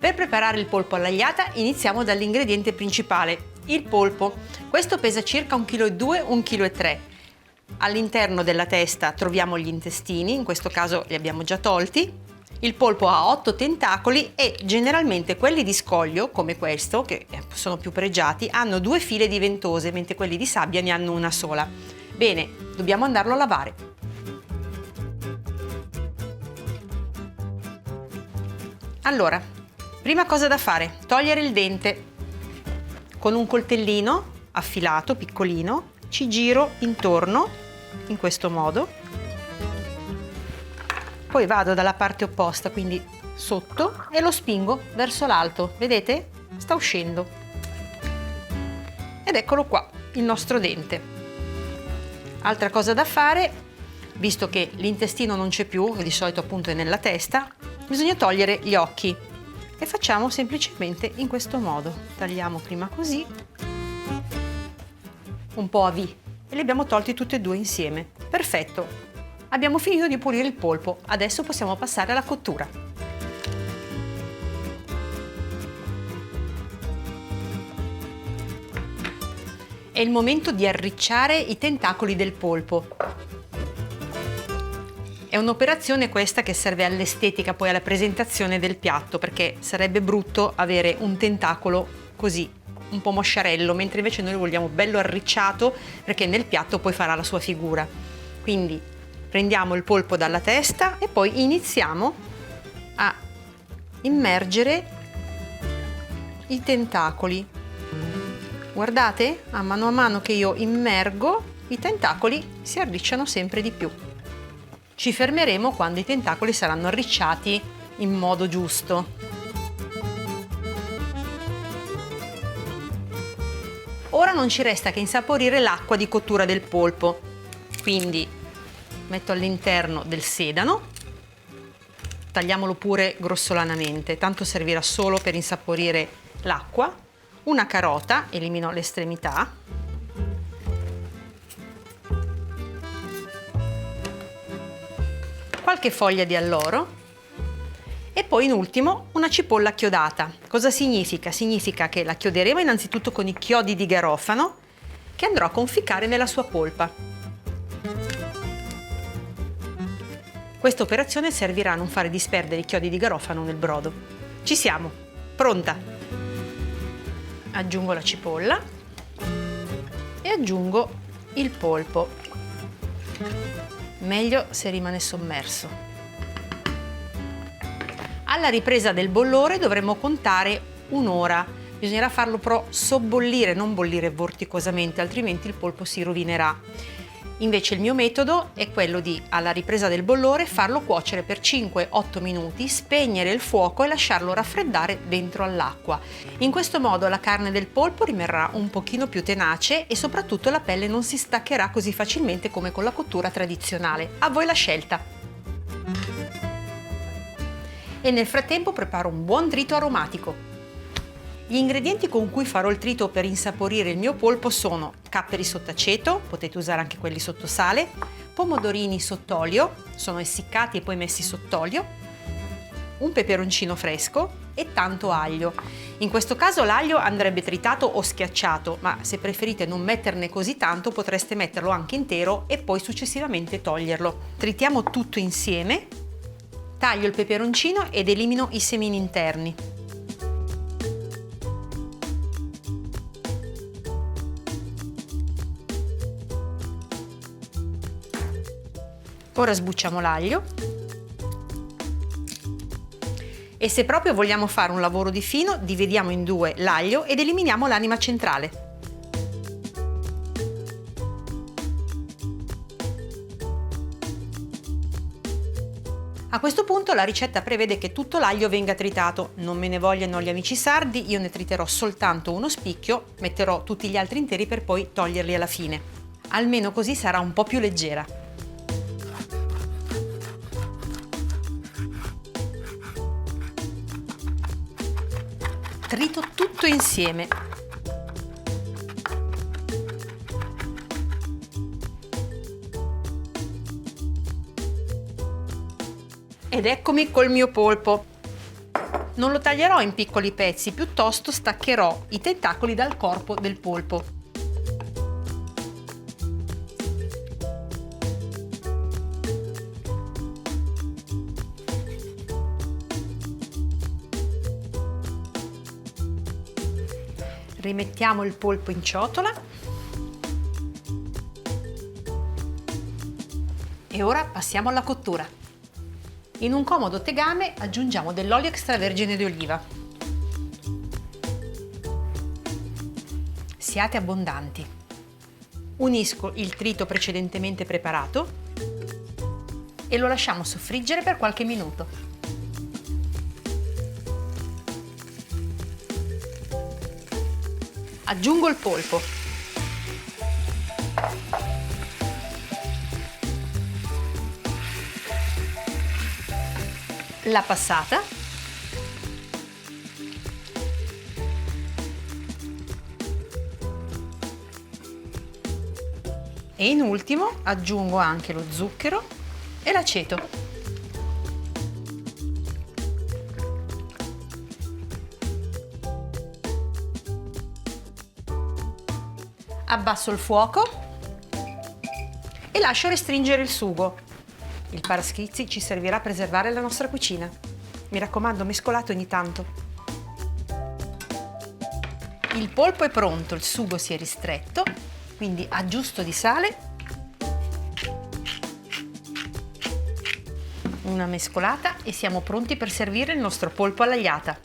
Per preparare il polpo all'agliata iniziamo dall'ingrediente principale, il polpo. Questo pesa circa 1,2 kg, 1,3 kg. All'interno della testa troviamo gli intestini, in questo caso li abbiamo già tolti. Il polpo ha 8 tentacoli e generalmente quelli di scoglio, come questo, che sono più pregiati, hanno 2 file di ventose, mentre quelli di sabbia ne hanno una sola. Bene, dobbiamo andarlo a lavare. Allora, prima cosa da fare, togliere il dente. Con un coltellino affilato, piccolino, ci giro intorno, in questo modo. Poi vado dalla parte opposta, quindi sotto, e lo spingo verso l'alto. Vedete? Sta uscendo. Ed eccolo qua, il nostro dente. Altra cosa da fare, visto che l'intestino non c'è più, di solito appunto è nella testa, bisogna togliere gli occhi. E facciamo semplicemente in questo modo. Tagliamo prima così, un po' a V, e li abbiamo tolti tutti e due insieme. Perfetto! Abbiamo finito di pulire il polpo, adesso possiamo passare alla cottura. È il momento di arricciare i tentacoli del polpo. È un'operazione questa che serve all'estetica, poi alla presentazione del piatto, perché sarebbe brutto avere un tentacolo così, un po' mosciarello, mentre invece noi lo vogliamo bello arricciato, perché nel piatto poi farà la sua figura. Quindi prendiamo il polpo dalla testa e poi iniziamo a immergere i tentacoli. Guardate, a mano che io immergo, i tentacoli si arricciano sempre di più. Ci fermeremo quando i tentacoli saranno arricciati in modo giusto. Ora non ci resta che insaporire l'acqua di cottura del polpo. Quindi metto all'interno del sedano, tagliamolo pure grossolanamente, tanto servirà solo per insaporire l'acqua, una carota, elimino l'estremità, qualche foglia di alloro e poi in ultimo una cipolla chiodata. Cosa significa? Significa che la chioderemo innanzitutto con i chiodi di garofano che andrò a conficcare nella sua polpa. Questa operazione servirà a non fare disperdere i chiodi di garofano nel brodo. Ci siamo! Pronta! Aggiungo la cipolla e aggiungo il polpo. Meglio se rimane sommerso. Alla ripresa del bollore dovremo contare un'ora. Bisognerà farlo però sobbollire, non bollire vorticosamente, altrimenti il polpo si rovinerà. Invece il mio metodo è quello di, alla ripresa del bollore, farlo cuocere per 5-8 minuti, spegnere il fuoco e lasciarlo raffreddare dentro all'acqua. In questo modo la carne del polpo rimarrà un pochino più tenace e soprattutto la pelle non si staccherà così facilmente come con la cottura tradizionale. A voi la scelta! E nel frattempo preparo un buon trito aromatico. Gli ingredienti con cui farò il trito per insaporire il mio polpo sono capperi sott'aceto, potete usare anche quelli sotto sale, pomodorini sott'olio, sono essiccati e poi messi sott'olio, un peperoncino fresco e tanto aglio. In questo caso l'aglio andrebbe tritato o schiacciato, ma se preferite non metterne così tanto potreste metterlo anche intero e poi successivamente toglierlo. Tritiamo tutto insieme, taglio il peperoncino ed elimino i semini interni. Ora sbucciamo l'aglio e se proprio vogliamo fare un lavoro di fino, dividiamo in due l'aglio ed eliminiamo l'anima centrale. A questo punto la ricetta prevede che tutto l'aglio venga tritato. Non me ne vogliano gli amici sardi, io ne triterò soltanto uno spicchio, metterò tutti gli altri interi per poi toglierli alla fine. Almeno così sarà un po' più leggera. Trito tutto insieme. Ed eccomi col mio polpo. Non lo taglierò in piccoli pezzi, piuttosto staccherò i tentacoli dal corpo del polpo. Rimettiamo il polpo in ciotola e ora passiamo alla cottura. In un comodo tegame aggiungiamo dell'olio extravergine di oliva. Siate abbondanti. Unisco il trito precedentemente preparato e lo lasciamo soffriggere per qualche minuto. Aggiungo il polpo. La passata. E in ultimo aggiungo anche lo zucchero e l'aceto. Abbasso il fuoco e lascio restringere il sugo. Il paraschizzi ci servirà a preservare la nostra cucina. Mi raccomando, mescolate ogni tanto. Il polpo è pronto, il sugo si è ristretto, quindi aggiusto di sale. Una mescolata e siamo pronti per servire il nostro polpo all'agliata.